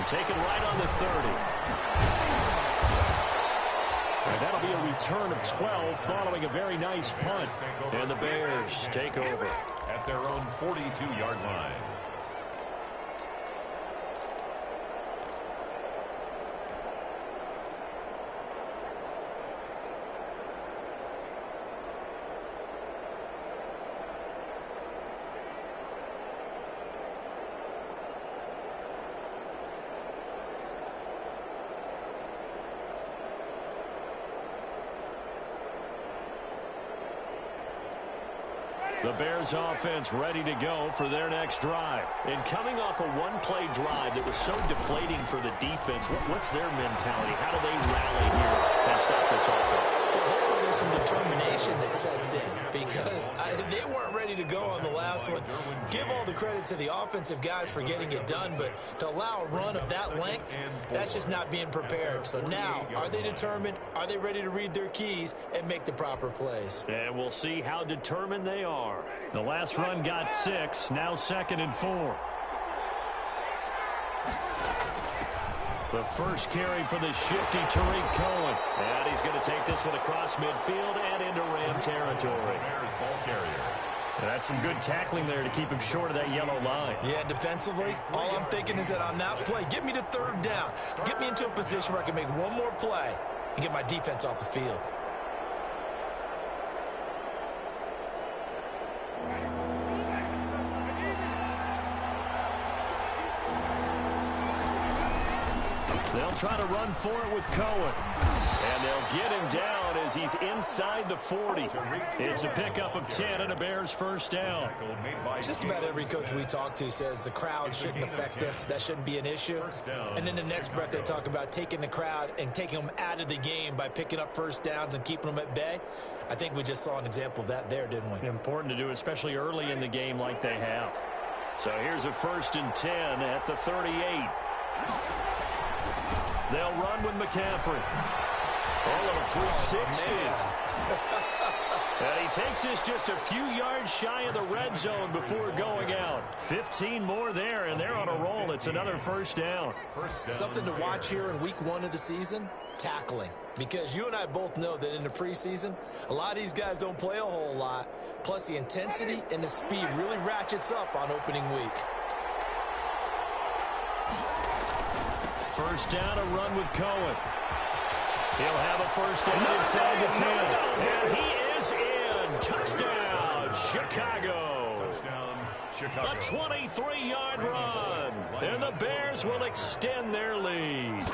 taken right on the 30. And that'll be a return of 12 following a very nice punt. And the Bears take over at their own 42-yard line. The Bears offense ready to go for their next drive. And coming off a one-play drive that was so deflating for the defense, what's their mentality? How do they rally here and stop this offense? Well, hopefully there's some determination that sets in because they weren't ready to go on the last one. Give all the credit to the offensive guys for getting it done, but to allow a run of that length, that's just not being prepared. So now, are they determined? Are they ready to read their keys and make the proper plays? And we'll see how determined they are. The last run got 6, now 2nd and 4. The first carry for the shifty Tariq Cohen. And he's going to take this one across midfield and into Ram territory. Ball carrier. That's some good tackling there to keep him short of that yellow line. Yeah, defensively, all I'm thinking is that on that play, get me to 3rd down. Get me into a position where I can make one more play and get my defense off the field. They'll try to run for it with Cohen. And they'll get him down as he's inside the 40. It's a pickup of 10 and a Bears first down. Just about every coach we talk to says the crowd shouldn't affect us. That shouldn't be an issue. And then the next breath they talk about taking the crowd and taking them out of the game by picking up first downs and keeping them at bay. I think we just saw an example of that there, didn't we? Important to do, especially early in the game like they have. So here's a 1st and 10 at the 38. They'll run with McCaffrey. Oh, a 360. And he takes this just a few yards shy of the red zone before going out. 15 more there, and they're on a roll. It's another first down. Something to watch here in week 1 of the season, tackling. Because you and I both know that in the preseason, a lot of these guys don't play a whole lot. Plus, the intensity and the speed really ratchets up on opening week. First down, a run with Cohen. He'll have a first down inside the 10. And he is in. Touchdown, Chicago. Touchdown, Chicago. A 23-yard run. And the Bears will extend their lead.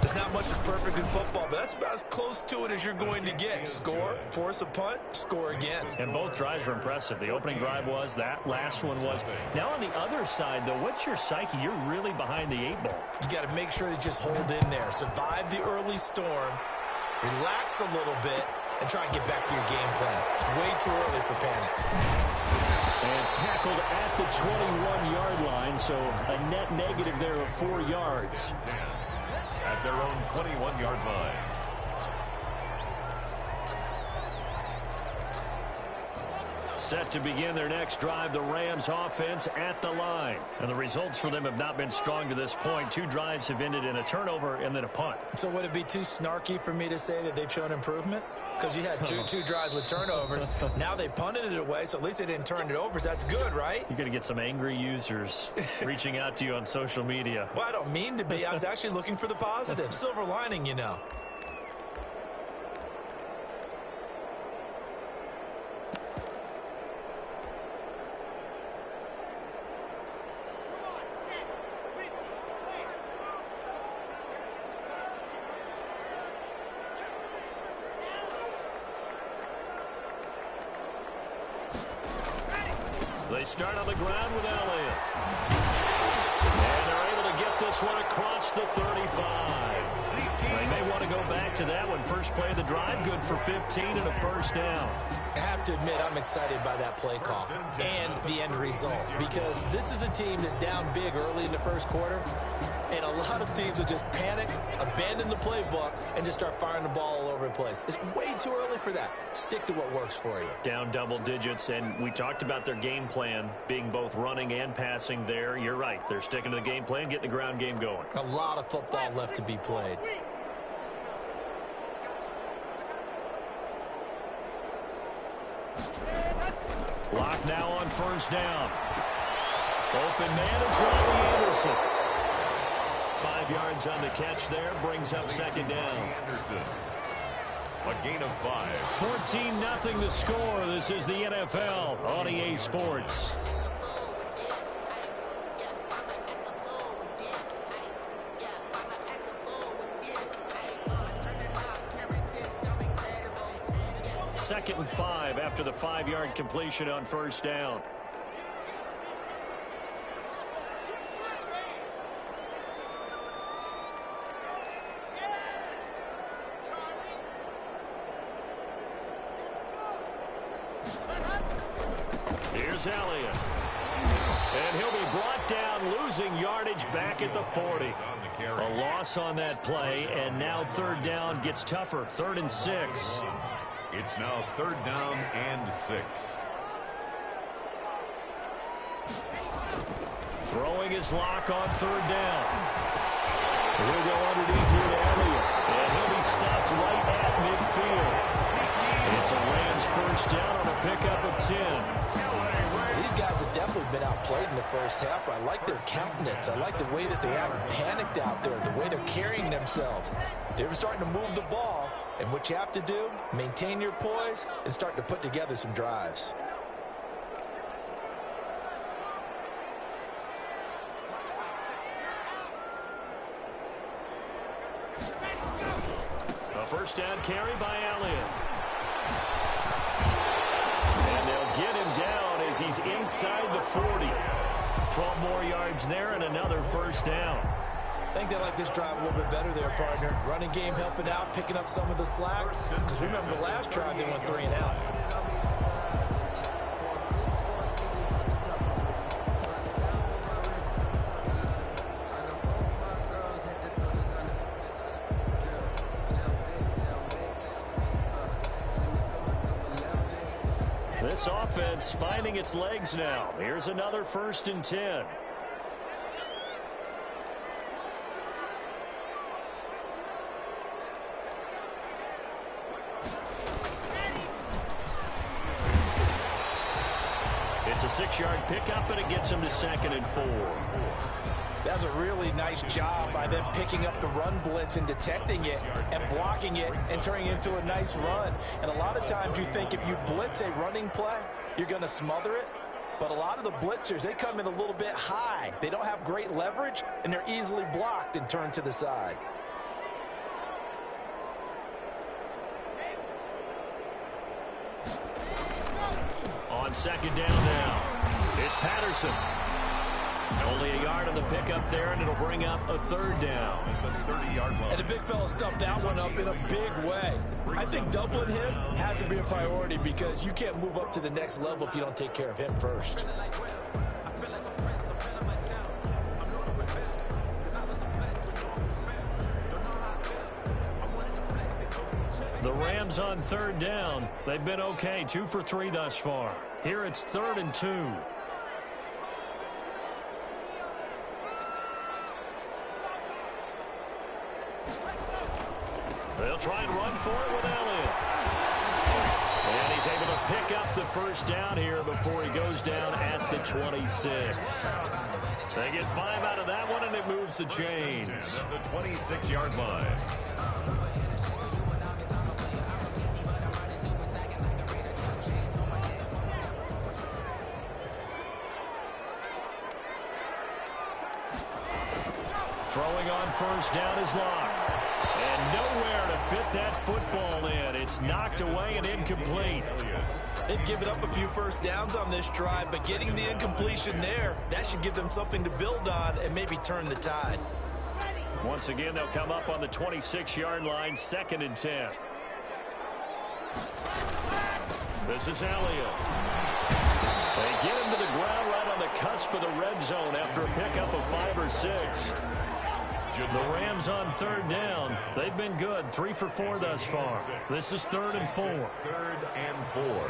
There's not much that's perfect in football, but that's about as close to it as you're going to get. Score, force a punt, score again. And both drives were impressive. The opening drive was, that last one was. Now on the other side, though, what's your psyche? You're really behind the 8 ball. You got to make sure to just hold in there. Survive the early storm, relax a little bit, and try and get back to your game plan. It's way too early for panic. And tackled at the 21-yard line, so a net negative there of 4 yards. At their own 21-yard line. Set to begin their next drive, the Rams offense at the line. And the results for them have not been strong to this point. 2 drives have ended in a turnover and then a punt. So would it be too snarky for me to say that they've shown improvement? Because you had two drives with turnovers. Now they punted it away, so at least they didn't turn it over. So that's good, right? You're going to get some angry users reaching out to you on social media. Well, I don't mean to be. I was actually looking for the positive. Silver lining, you know. They start on the ground with Elliott. And they're able to get this one across the 35. They may want to go back to that one. First play of the drive, good for 15 and a first down. I have to admit, I'm excited by that play call and the end result, because this is a team that's down big early in the first quarter, and a lot of teams will just panic, abandon the playbook, and just start firing the ball all over the place. It's way too early for that. Stick to what works for you. Down double digits, and we talked about their game plan being both running and passing there. You're right. They're sticking to the game plan, getting the ground game going. A lot of football left to be played. Lock now on first down. Open man is Riley Anderson. 5 yards on the catch there, brings up second down. Anderson. A gain of 5. 14-0 the score. This is the NFL on EA Sports. Second and 5 after the 5-yard completion on first down. Here's Elliott. And he'll be brought down, losing yardage back at the 40. A loss on that play, and now third down gets tougher. 3rd and 6. It's now 3rd down and 6. Throwing his lock on 3rd down. We'll go underneath here to Elliott. And he'll be stopped right at midfield. It's a Rams first down on a pickup of 10. These guys have definitely been outplayed in the first half. I like their countenance. I like the way that they haven't panicked out there, the way they're carrying themselves. They're starting to move the ball, and what you have to do, maintain your poise and start to put together some drives. A first down carry by Elliott. And they'll get him down as he's inside the 40. 12 more yards there and another first down. I think they like this drive a little bit better there, partner. Running game helping out, picking up some of the slack. Because remember the last drive, they went 3 and out. This offense finding its legs now. Here's another 1st and 10. It's a 6-yard pickup, and it gets him to 2nd and 4. That's a really nice job by them picking up the run blitz and detecting it and blocking it and turning it into a nice run. And a lot of times you think if you blitz a running play, you're going to smother it. But a lot of the blitzers, they come in a little bit high. They don't have great leverage, and they're easily blocked and turned to the side. On second down now, it's Patterson. Only a yard on the pickup there, and it'll bring up a 3rd down. And the big fella stuffed that one up in a big way. I think doubling him has to be a priority because you can't move up to the next level if you don't take care of him first. The Rams on 3rd down. They've been okay, 2 for 3 thus far. Here it's 3rd and 2. They'll try and run for it with Elliott. And he's able to pick up the first down here before he goes down at the 26. They get 5 out of that one, and it moves the chains. At the 26-yard line. Throwing on first down is Locke. And nowhere to fit that football in. It's knocked away and incomplete. They've given up a few first downs on this drive, but getting the incompletion there, that should give them something to build on and maybe turn the tide. Once again, they'll come up on the 26-yard line, 2nd and 10. This is Elliott. They get him to the ground right on the cusp of the red zone after a pickup of 5 or 6. The Rams on 3rd down. They've been good, 3 for 4 thus far. This is 3rd and 4. 3rd and 4.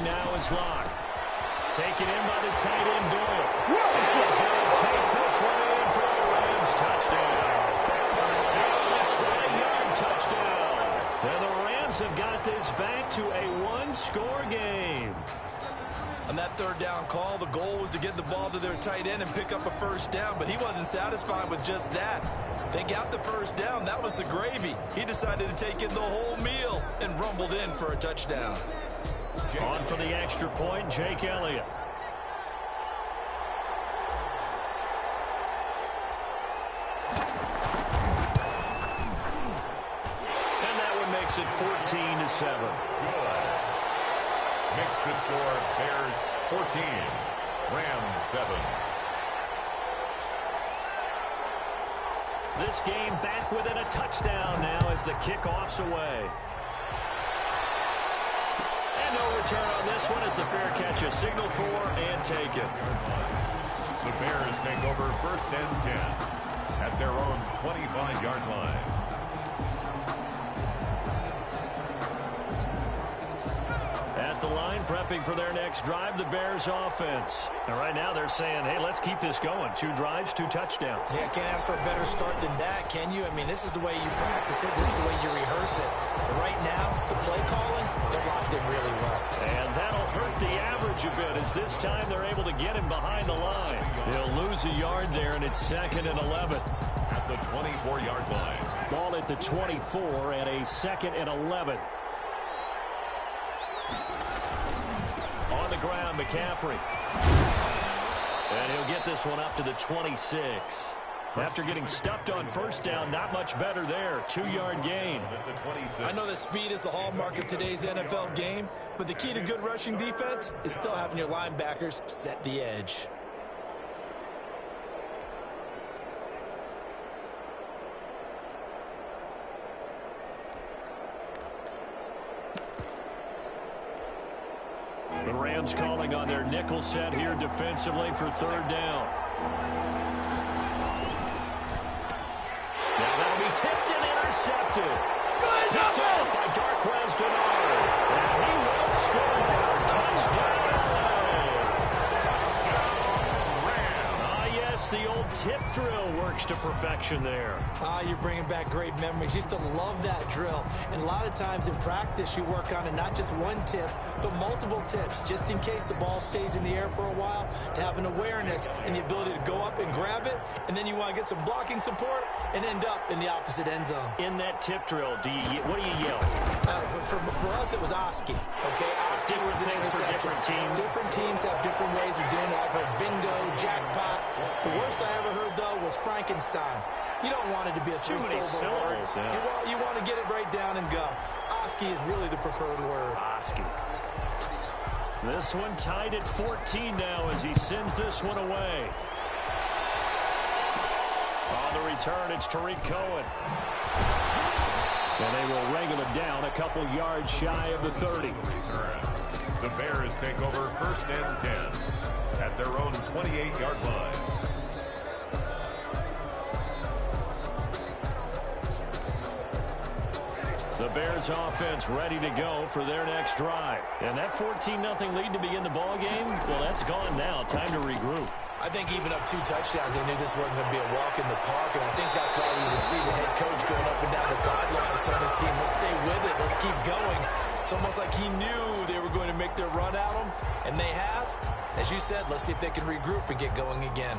now is locked. Taken in by the tight end, Doyle. He's going to take this one in for a Rams touchdown. A 20-yard touchdown. And the Rams have got this back to a one-score game. On that third down call, the goal was to get the ball to their tight end and pick up a first down, but he wasn't satisfied with just that. They got the first down. That was the gravy. He decided to take in the whole meal and rumbled in for a touchdown. On for the extra point, Jake Elliott. And that one makes it 14-7. Makes the score Bears 14, Rams 7. This game back within a touchdown now as the kickoff's away. And no return on this one as the fair catch is signaled for and taken. The Bears take over first and 10 at their own 25-yard line. At the line, prepping for their next drive, the Bears offense. And right now they're saying, hey, let's keep this going. 2 drives, 2 touchdowns. Yeah, can't ask for a better start than that, can you? I mean, this is the way you practice it. This is the way you rehearse it. But right now, the play calling, they're locked in really well. And that'll hurt the average a bit as this time they're able to get him behind the line. He'll lose a yard there, and it's 2nd and 11. At the 24-yard line. Ball at the 24 and a 2nd and 11. On the ground, McCaffrey. And he'll get this one up to the 26. After getting stuffed on first down, not much better there. 2-yard gain. I know that speed is the hallmark of today's NFL game, but the key to good rushing defense is still having your linebackers set the edge. The Rams calling on their nickel set here defensively for 3rd down. Now that'll be tipped and intercepted. Picked up by Darqueze Dennard. And he will score. Touchdown. Yes, the old tip drill works to perfection there. You're bringing back great memories. Used to love that drill. And a lot of times in practice, you work on it, not just one tip, but multiple tips, just in case the ball stays in the air for a while, to have an awareness and the ability to go up and grab it, and then you want to get some blocking support and end up in the opposite end zone. In that tip drill, what do you yell? For us, it was Oski. Okay, Oski was an interception. Different teams. Different teams have different ways of doing it. I've heard bingo, jackpot. The worst I ever heard, though, was Frankenstein. You don't want it to be a three-syllable word. Yeah. You want to get it right down and go. Oski is really the preferred word. Oski. This one tied at 14 now as he sends this one away. On the return, it's Tariq Cohen. And they will wrangle it down a couple yards shy of the 30. The Bears take over first and 10 at their own 28-yard line. The Bears offense ready to go for their next drive. And that 14-0 lead to begin the ball game, well, that's gone now. Time to regroup. I think even up 2 touchdowns, they knew this wasn't going to be a walk in the park, and I think that's why we would see the head coach going up and down the sidelines telling his team, let's stay with it, let's keep going. It's almost like he knew they were going to make their run at him, and they have. As you said, let's see if they can regroup and get going again.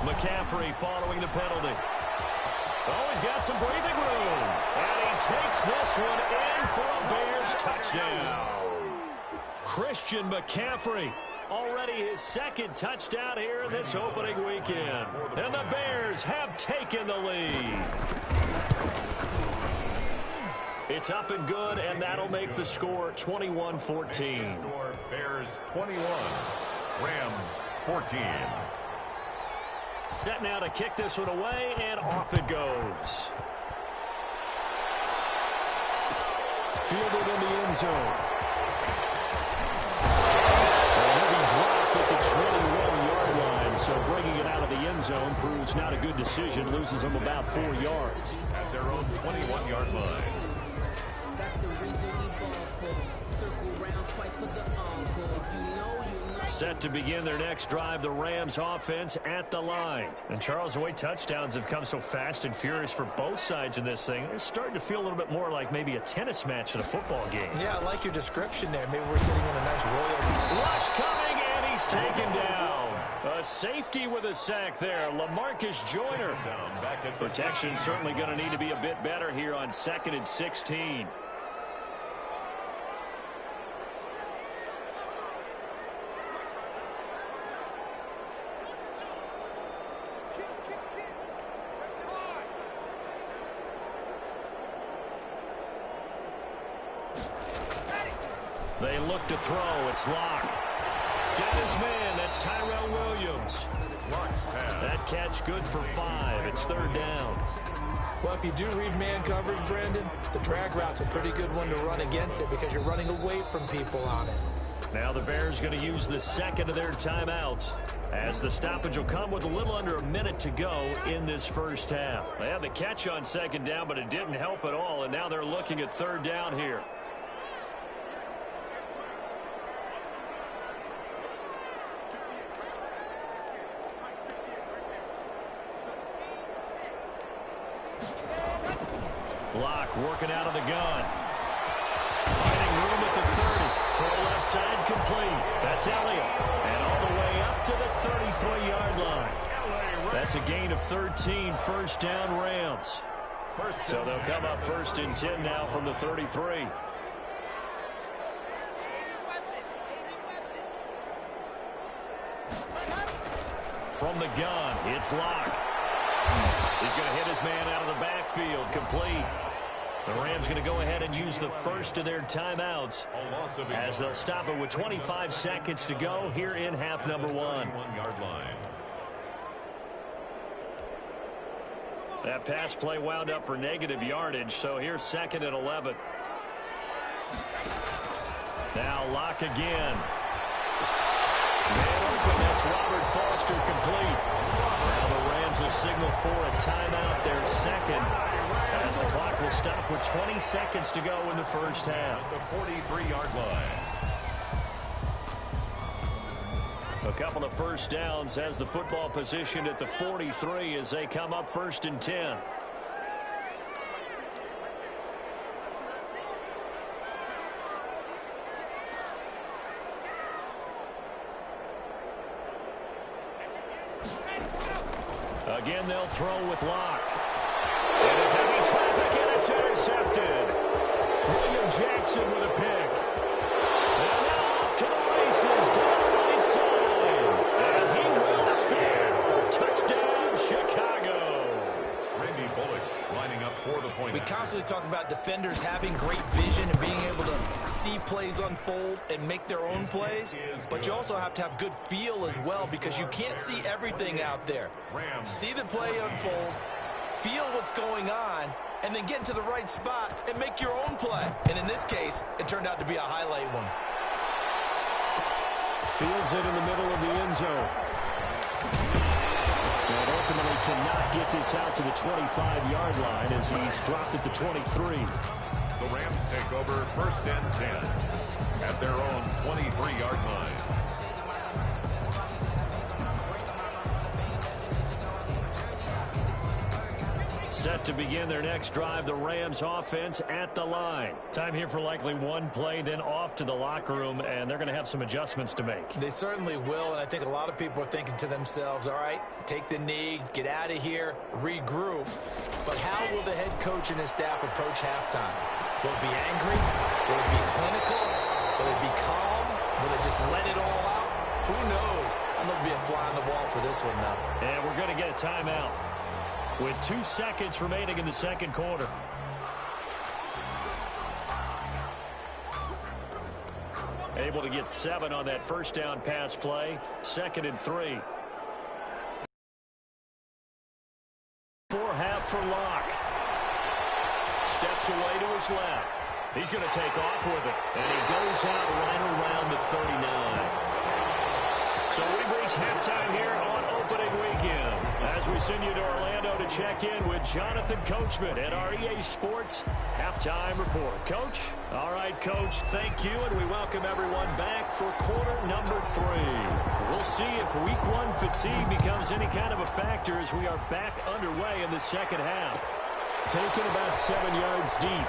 McCaffrey following the penalty. Oh, he's got some breathing room. And he takes this one in for a Bears touchdown. Christian McCaffrey, already his 2nd touchdown here in this opening weekend. And the Bears have taken the lead. It's up and good, and that'll make the score 21-14. Bears 21, Rams 14. Set now to kick this one away, and off it goes. Fielded in the end zone. And he'll be dropped at the 21-yard line, so So bringing it out of the end zone proves not a good decision. Loses them about 4 yards. At their own 21-yard line. That's the reason we ball for. Circle round twice for the encore. If you know, you know. Set to begin their next drive, the Rams offense at the line. And Charles, the way touchdowns have come so fast and furious for both sides in this thing, it's starting to feel a little bit more like maybe a tennis match in a football game. Yeah, I like your description there. Maybe we're sitting in a nice royal. Rush coming, and he's taken down. A safety with a sack there, LaMarcus Joyner. Protection certainly going to need to be a bit better here on 2nd and 16. They look to throw. It's Locke. Got his man. That's Tyrell Williams. That catch good for 5. It's 3rd down. Well, if you do read man coverage, Brandon, the drag route's a pretty good one to run against it because you're running away from people on it. Now the Bears going to use the second of their timeouts as the stoppage will come with a little under a minute to go in this first half. They had the catch on 2nd down, but it didn't help at all, and now they're looking at 3rd down here. Locke working out of the gun. Finding room at the 30. Throw left side complete. That's Elliott. And all the way up to the 33-yard line. That's a gain of 13. First down Rams. So they'll come up 1st and 10 now from the 33. From the gun, it's Locke. He's going to hit his man out of the backfield, complete. The Rams going to go ahead and use the first of their timeouts as they'll stop it with 25 seconds to go here in half number 1. That pass play wound up for negative yardage, so here's 2nd and 11. Now Locke again. Man open, that's Robert Foster, complete. Now the Rams will signal for a timeout, their second, as the clock will stop with 20 seconds to go in the first half. The 43-yard line. A couple of first downs has the football positioned at the 43 as they come up 1st and 10. Again, they'll throw with Locke. Into heavy traffic, and it's intercepted. William Jackson with a pick. And now off to the races down the right side. And he will score. Touchdown, Chicago. Randy Bullock lining up for the point. We constantly talk about defenders having great vision and being able to see plays unfold and make their own plays, but you also have to have good feel as well because you can't see everything out there. See the play unfold, feel what's going on, and then get into the right spot and make your own play. And in this case, it turned out to be a highlight one. Fields it in the middle of the end zone. And ultimately cannot get this out to the 25-yard line as he's dropped at the 23. The Rams take over 1st and 10 at their own 23-yard line. Set to begin their next drive, the Rams offense at the line. Time here for likely one play, then off to the locker room, and they're going to have some adjustments to make. They certainly will, and I think a lot of people are thinking to themselves, all right, take the knee, get out of here, regroup. But how will the head coach and his staff approach halftime? Will it be angry? Will it be clinical? Will it be calm? Will they just let it all out? Who knows? I'm going to be a fly on the wall for this one, though. And we're going to get a timeout with 2 seconds remaining in the second quarter. Able to get 7 on that first down pass play. 2nd and 3. Half for Locke. Steps away to his left. He's going to take off with it. And he goes out right around the 39. So we've reached halftime here on opening weekend as we send you to Orlando to check in with Jonathan Coachman at our EA Sports Halftime Report. Coach? All right, Coach, thank you, and we welcome everyone back for quarter number 3. We'll see if week 1 fatigue becomes any kind of a factor as we are back underway in the second half. Taken about 7 yards deep.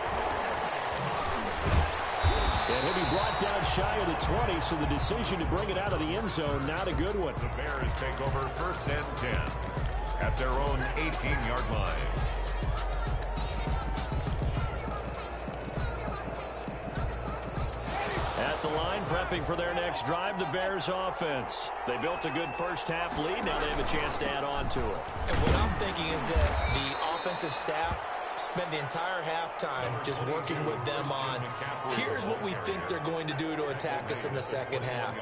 And he'll be brought down shy of the 20, so the decision to bring it out of the end zone, not a good one. The Bears take over first and 10 at their own 18-yard line. At the line, prepping for their next drive, the Bears offense. They built a good first half lead. Now they have a chance to add on to it. And what I'm thinking is that the offensive staff spent the entire halftime just working with them on, here's what we think they're going to do to attack us in the second half.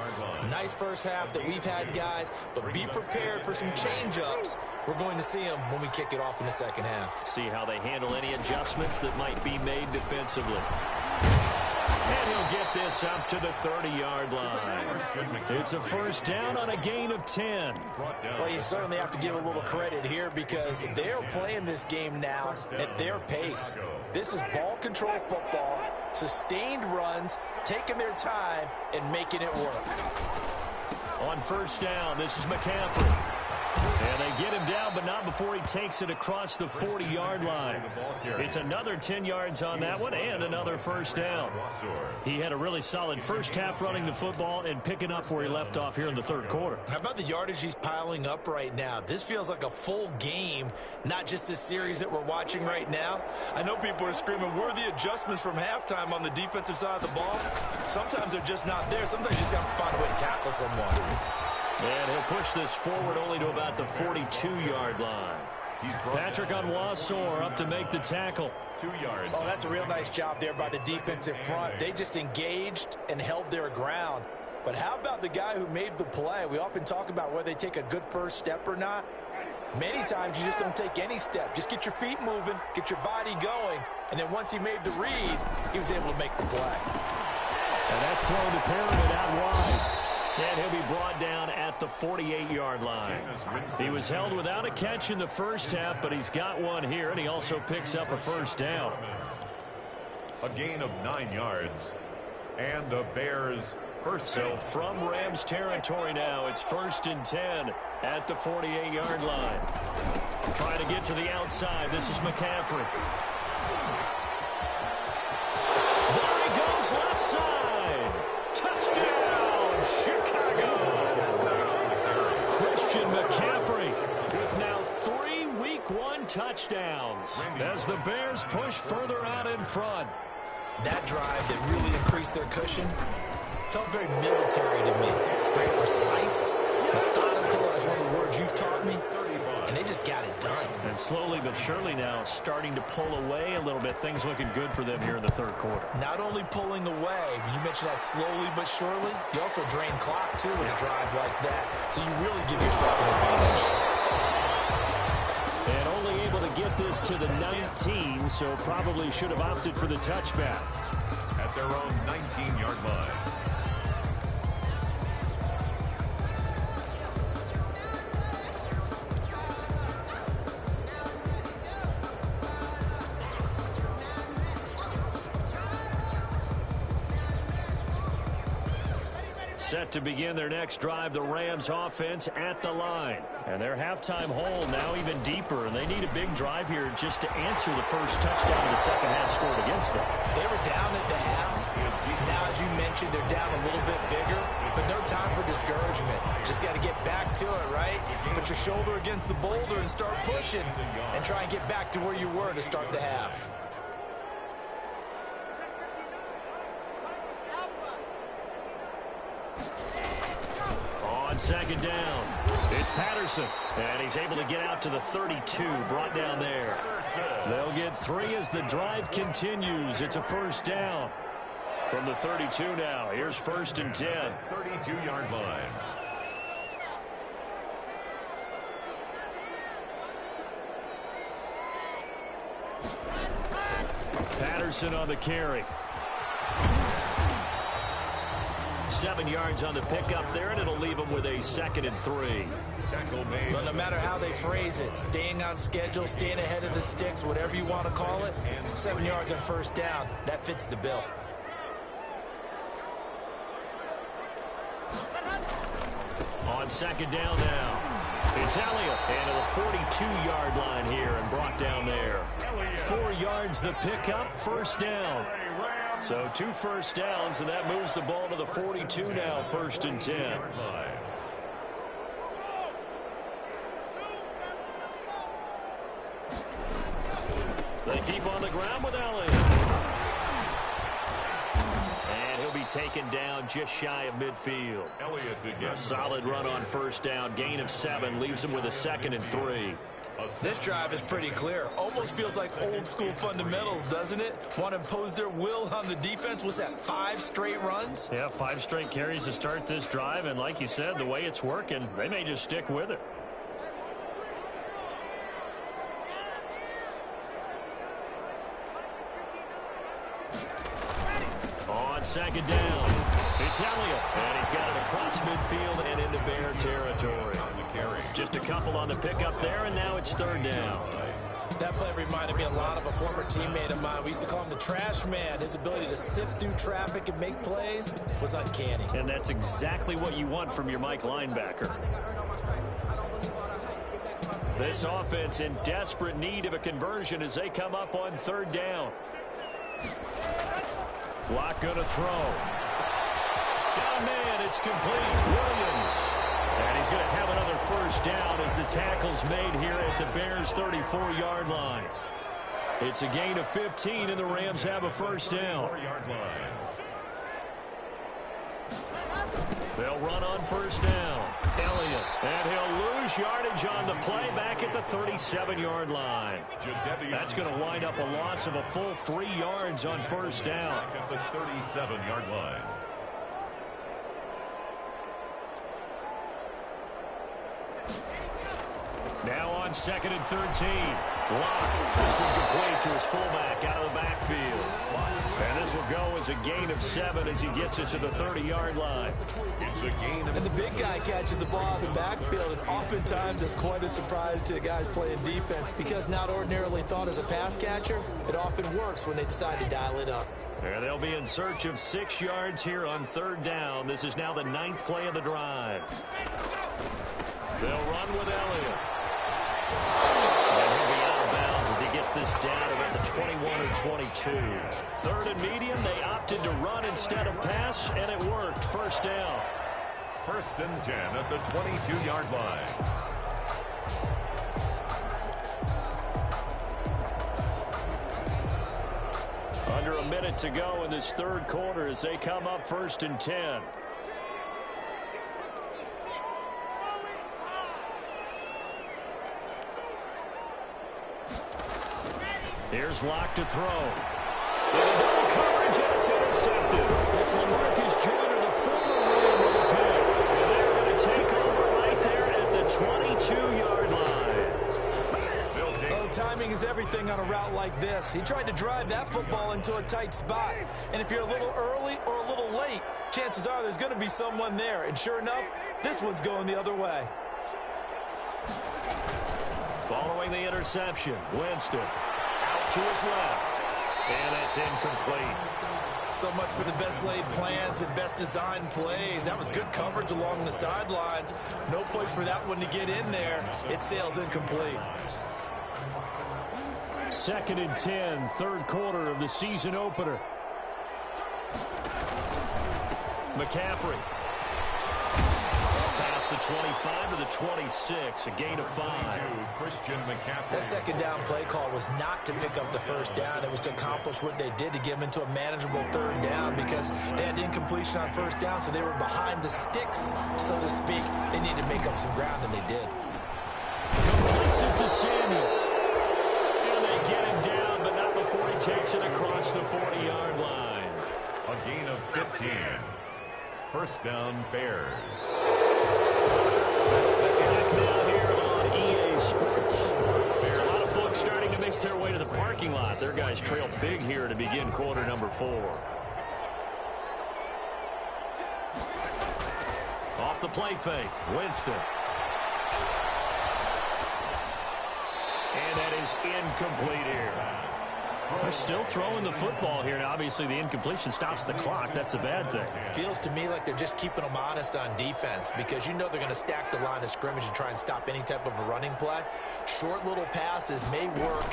Nice first half that we've had, guys, but be prepared for some change-ups. We're going to see them when we kick it off in the second half. See how they handle any adjustments that might be made defensively. And he'll get this up to the 30-yard line. It's a first down on a gain of 10. Well, you certainly have to give a little credit here because they're playing this game now at their pace. This is ball control football, sustained runs, taking their time, and making it work. On first down, this is McCaffrey. And they get him down, but not before he takes it across the 40-yard line. It's another 10 yards on that one and another first down. He had a really solid first half running the football and picking up where he left off here in the third quarter. How about the yardage he's piling up right now? This feels like a full game, not just this series that we're watching right now. I know people are screaming, where are the adjustments from halftime on the defensive side of the ball? Sometimes they're just not there. Sometimes you just have to find a way to tackle someone. And he'll push this forward only to about the 42-yard line. Patrick Onwuasor up to make the tackle. 2 yards. Oh, that's a real nice job there by the defensive front. They just engaged and held their ground. But how about the guy who made the play? We often talk about whether they take a good first step or not. Many times you just don't take any step. Just get your feet moving, get your body going, and then once he made the read, he was able to make the play. And that's thrown to Perriman out wide. And he'll be brought down at the 48-yard line. He was held without a catch in the first half, but he's got one here, and he also picks up a first down. A gain of 9 yards. And the Bears first. So from Rams territory now, it's first and 10 at the 48-yard line. Trying to get to the outside. This is McCaffrey. There he goes, left side. Touchdown, Chicago. Christian McCaffrey with now 3 Week 1 touchdowns as the Bears push further out in front. That drive that really increased their cushion felt very military to me. Very precise, methodical, that's one of the words you've taught me. And they just got it done. And slowly but surely now starting to pull away a little bit. Things looking good for them here in the third quarter. Not only pulling away, but you mentioned that slowly but surely. You also drain clock, too, with a drive like that. So you really give yourself an advantage. And only able to get this to the 19, so probably should have opted for the touchback. At their own 19-yard line. Set to begin their next drive, the Rams offense at the line. And their halftime hole now even deeper, and they need a big drive here just to answer the first touchdown of the second half scored against them. They were down at the half. Now, as you mentioned, they're down a little bit bigger, but no time for discouragement. Just got to get back to it, right? Put your shoulder against the boulder and start pushing and try and get back to where you were to start the half. On second down, it's Patterson, and he's able to get out to the 32, brought down there. They'll get 3 as the drive continues. It's a first down from the 32 now. Here's first and 10. 32-yard line. Patterson on the carry. 7 yards on the pickup there, and it'll leave them with a 2nd and 3. Tackle made. Well, no matter how they phrase it, staying on schedule, staying ahead of the sticks, whatever you want to call it, 7 yards on first down, that fits the bill. On 2nd down now. It's Elliott, and to the 42-yard line here and brought down there. 4 yards the pickup, first down. So 2 first downs, and that moves the ball to the 42 now, 1st and 10. They keep on the ground with Elliott. And he'll be taken down just shy of midfield. A solid run on first down. Gain of 7 leaves him with a 2nd and 3. This drive is pretty clear. Almost feels like old school fundamentals, doesn't it? Want to impose their will on the defense. Was that 5 straight runs? Yeah, 5 straight carries to start this drive. And like you said, the way it's working, they may just stick with it. On 2nd down, it's Elliott, and he's got it across midfield and into Bear territory. Just a couple on the pickup there, and now it's 3rd down. That play reminded me a lot of a former teammate of mine. We used to call him the trash man. His ability to sift through traffic and make plays was uncanny. And that's exactly what you want from your Mike linebacker. This offense in desperate need of a conversion as they come up on 3rd down. Lock going to throw. Got a man, it's complete. Williams. And he's going to have another first down as the tackle's made here at the Bears' 34-yard line. It's a gain of 15, and the Rams have a first down. They'll run on first down. Elliott, and he'll lose yardage on the play back at the 37-yard line. That's going to wind up a loss of a full 3 yards on first down. At the 37-yard line. Now on 2nd and 13. Locke. This one complete to his fullback out of the backfield. And this will go as a gain of 7 as he gets it to the 30-yard line. It's a gain of... And the big guy catches the ball in the backfield, and oftentimes it's quite a surprise to the guys playing defense because not ordinarily thought as a pass catcher, it often works when they decide to dial it up. And they'll be in search of 6 yards here on 3rd down. This is now the 9th play of the drive. They'll run with Elliott. And he'll be out of bounds as he gets this down about the 21 or 22. 3rd and medium, they opted to run instead of pass, and it worked. First down. 1st and 10 at the 22-yard line. Under a minute to go in this 3rd quarter as they come up 1st and 10. Here's Locke to throw. And double coverage, and it's intercepted. It's LaMarcus Joyner, the former Ram, with a pick. And they're going to take over right there at the 22-yard line. Oh, timing is everything on a route like this. He tried to drive that football into a tight spot. And if you're a little early or a little late, chances are there's going to be someone there. And sure enough, this one's going the other way. Following the interception, Winston out to his left. And that's incomplete. So much for the best laid plans and best designed plays. That was good coverage along the sidelines. No place for that one to get in there. It sails incomplete. 2nd and 10, 3rd quarter of the season opener. McCaffrey. Past the 25 to the 26, a gain of 5. Christian McCaffrey. That 2nd down play call was not to pick up the first down. It was to accomplish what they did to get them into a manageable 3rd down because they had incompletion on first down, so they were behind the sticks, so to speak. They needed to make up some ground, and they did. Completes it to Samuel. And they get him down, but not before he takes it across the 40-yard line. A gain of 15. First down, Bears. Back now here on EA Sports. There's a lot of folks starting to make their way to the parking lot. Their guys trail big here to begin quarter number 4. Off the play fake, Winston. And that is incomplete here. They're still throwing the football here, and obviously the incompletion stops the clock. That's a bad thing. Feels to me like they're just keeping them honest on defense because you know they're going to stack the line of scrimmage and try and stop any type of a running play. Short little passes may work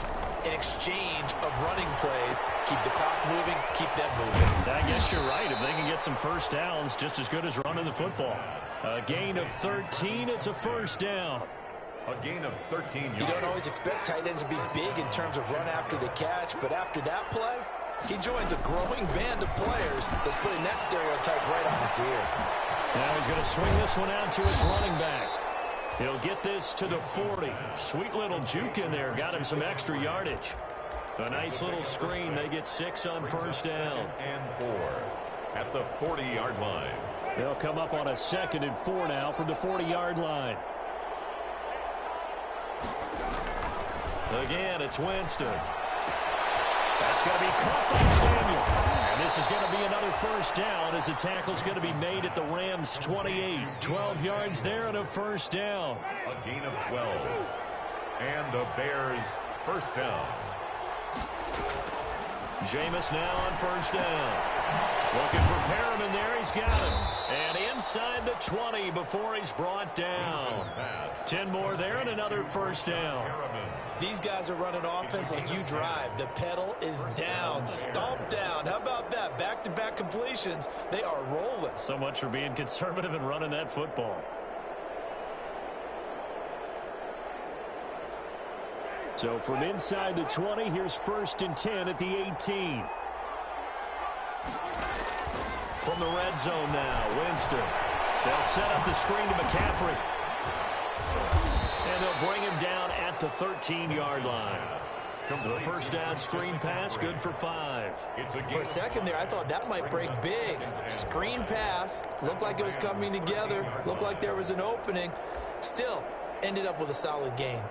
in exchange of running plays. Keep the clock moving, keep them moving. I guess you're right. If they can get some first downs, just as good as running the football. A gain of 13, it's a first down. A gain of 13 yards. You don't always expect tight ends to be big in terms of run after the catch, but after that play, he joins a growing band of players that's putting that stereotype right on its ear. Now he's going to swing this one out to his running back. He'll get this to the 40. Sweet little juke in there. Got him some extra yardage. A nice little screen. They get 6 on first down. And 4 at the 40-yard line. They'll come up on a 2nd and 4 now from the 40-yard line. Again, it's Winston. That's going to be caught by Samuel. And this is going to be another first down as the tackle's going to be made at the Rams' 28. 12 yards there and a first down. A gain of 12. And the Bears first down. Jameis now on first down. Looking for Perriman there. He's got him. And inside the 20 before he's brought down. 10 more there and another first down. These guys are running offense like you drive. The pedal is down. Stomp down. How about that? Back-to-back completions. They are rolling. So much for being conservative and running that football. So from inside the 20, here's 1st and 10 at the 18. From the red zone now, Winston. They'll set up the screen to McCaffrey. And they'll bring him down at the 13-yard line. The first down screen pass, good for 5. For a second there, I thought that might break big. Screen pass, looked like it was coming together, looked like there was an opening. Still, ended up with a solid gain.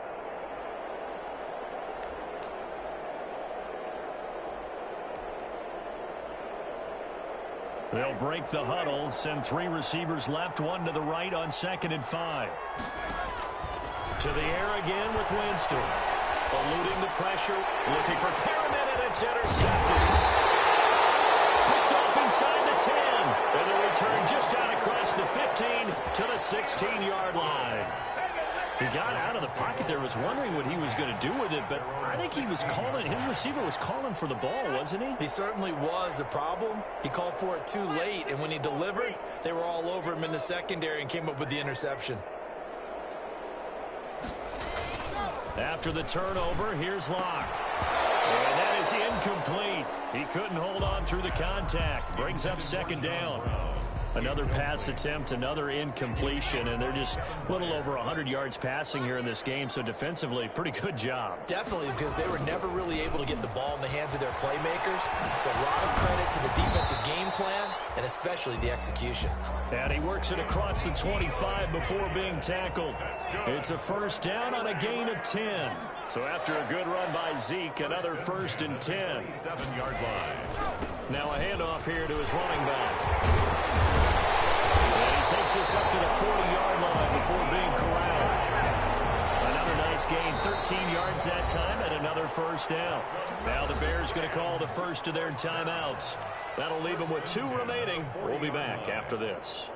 They'll break the huddle, send 3 receivers left, 1 to the right on 2nd and 5. To the air again with Winston. Eluding the pressure, looking for Perriman, and it's intercepted. Picked off inside the 10. And the return just out across the 15 to the 16-yard line. He got out of the pocket there, was wondering what he was going to do with it, but I think he was calling, his receiver was calling for the ball, wasn't he? He certainly was. The problem, he called for it too late, and when he delivered, they were all over him in the secondary and came up with the interception. After the turnover, here's Locke. And that is incomplete. He couldn't hold on through the contact. Brings up 2nd down. Another pass attempt, another incompletion, and they're just a little over 100 yards passing here in this game, so defensively, pretty good job. Definitely, because they were never really able to get the ball in the hands of their playmakers. So a lot of credit to the defensive game plan, and especially the execution. And he works it across the 25 before being tackled. It's a first down on a gain of 10. So after a good run by Zeke, another 1st and 10. 7-yard line. Now a handoff here to his running back. And he takes this up to the 40-yard line before being corralled. Another nice gain, 13 yards that time, and another first down. Now the Bears going to call the first of their timeouts. That'll leave them with 2 remaining. We'll be back after this.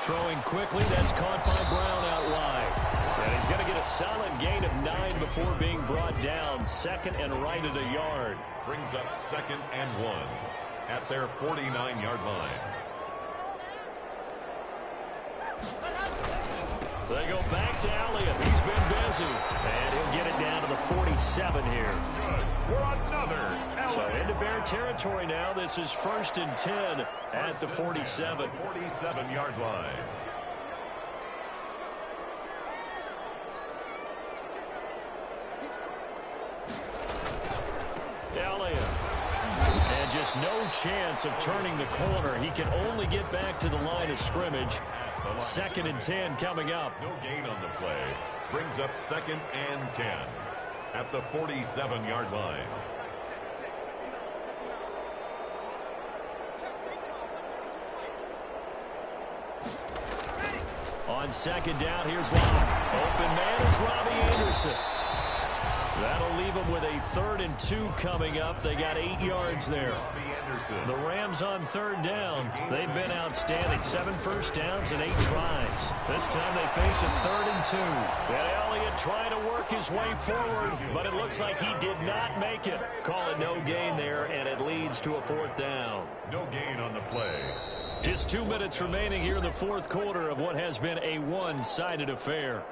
Throwing quickly, that's caught by Brown out wide. And he's going to get a solid gain of 9 before being brought down. 2nd and right at a yard. Brings up 2nd and 1 at their 49-yard line. They go back to Elliott. He's been busy. And he'll get it down to the 47 here. Good for another. So into Bear territory now. This is 1st and 10 at the 47. 47-yard line. Elliott. And just no chance of turning the corner. He can only get back to the line of scrimmage. Second and 10 coming up. No gain on the play. Brings up 2nd and 10 at the 47-yard line. On 2nd down, here's Locke. Open man is Robbie Anderson. That'll leave them with a 3rd and 2 coming up. They got 8 yards there. The Rams on 3rd down. They've been outstanding. 7 first downs and 8 tries. This time they face a 3rd and 2. And Elliott trying to work his way forward, but it looks like he did not make it. Call it no gain there, and it leads to a 4th down. No gain on the play. Just 2 minutes remaining here in the 4th quarter of what has been a one-sided affair.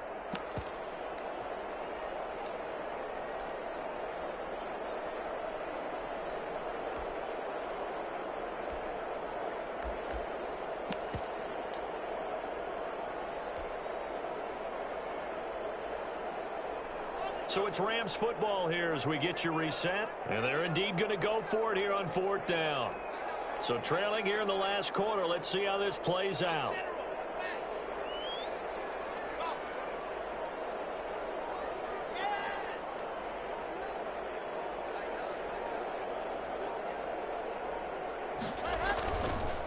So it's Rams football here as we get you reset. And they're indeed going to go for it here on 4th down. So trailing here in the last quarter. Let's see how this plays out.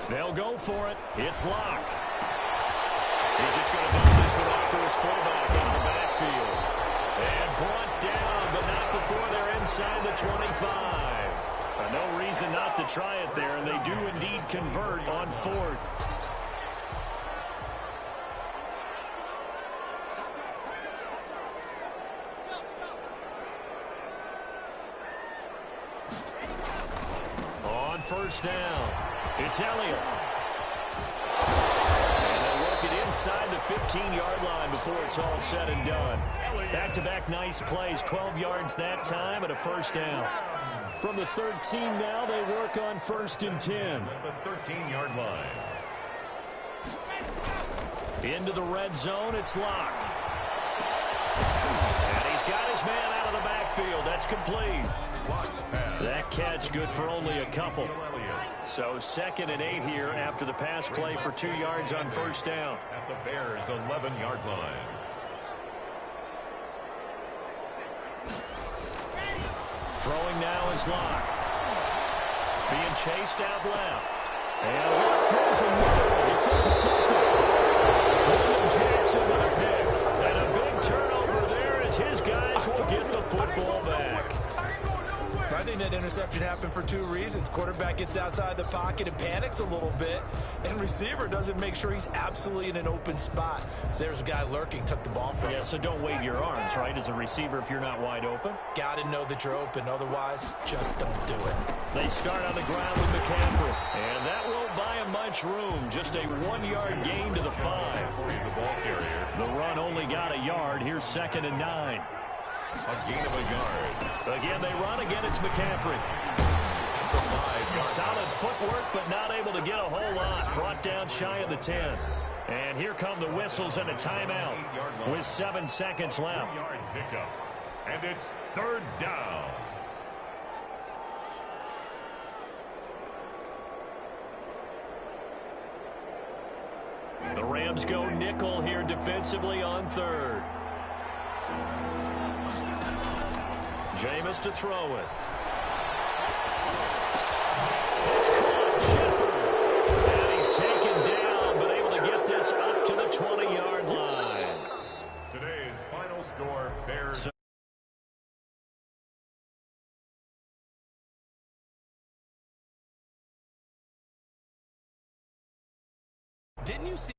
They'll go for it. It's Locke. He's just going to dump this one off to his fullback out of the backfield. And brought down, but not before they're inside the 25. No reason not to try it there, and they do indeed convert on 4th. On 1st down, it's Elliott. Inside the 15-yard line before it's all said and done. Back-to-back nice plays, 12 yards that time and a 1st down. From the 13 now, they work on 1st and 10. The 13-yard line. Into the red zone, it's Locke. And he's got his man out of the backfield. That's complete. That catch good for only a couple. So 2nd and 8 here after the pass play for 2 yards on 1st down. At the Bears' 11-yard line. Throwing now is Locke. Being chased out left. And Locke throws a middle. It's intercepted. William Jackson with a pick. And a big turnover there as his guys will get the football back. I think that interception happened for 2 reasons. Quarterback gets outside the pocket and panics a little bit, and receiver doesn't make sure he's absolutely in an open spot. So there's a guy lurking, took the ball from him. Yeah, so don't wave your arms, right, as a receiver if you're not wide open. Got to know that you're open. Otherwise, just don't do it. They start on the ground with McCaffrey, and that won't buy him much room. Just a 1-yard gain to the 5. The ball carrier. The run only got a yard. Here's 2nd and 9. A gain of a yard. Again, they run. Again, it's McCaffrey. Solid footwork, but not able to get a whole lot. Brought down shy of the 10. And here come the whistles and a timeout with 7 seconds left. Yard pickup. And it's 3rd down. The Rams go nickel here defensively on 3rd. Jameis to throw it. It's caught. Shepard. And he's taken down, but able to get this up to the 20-yard line. Today's final score, Bears. Didn't you see?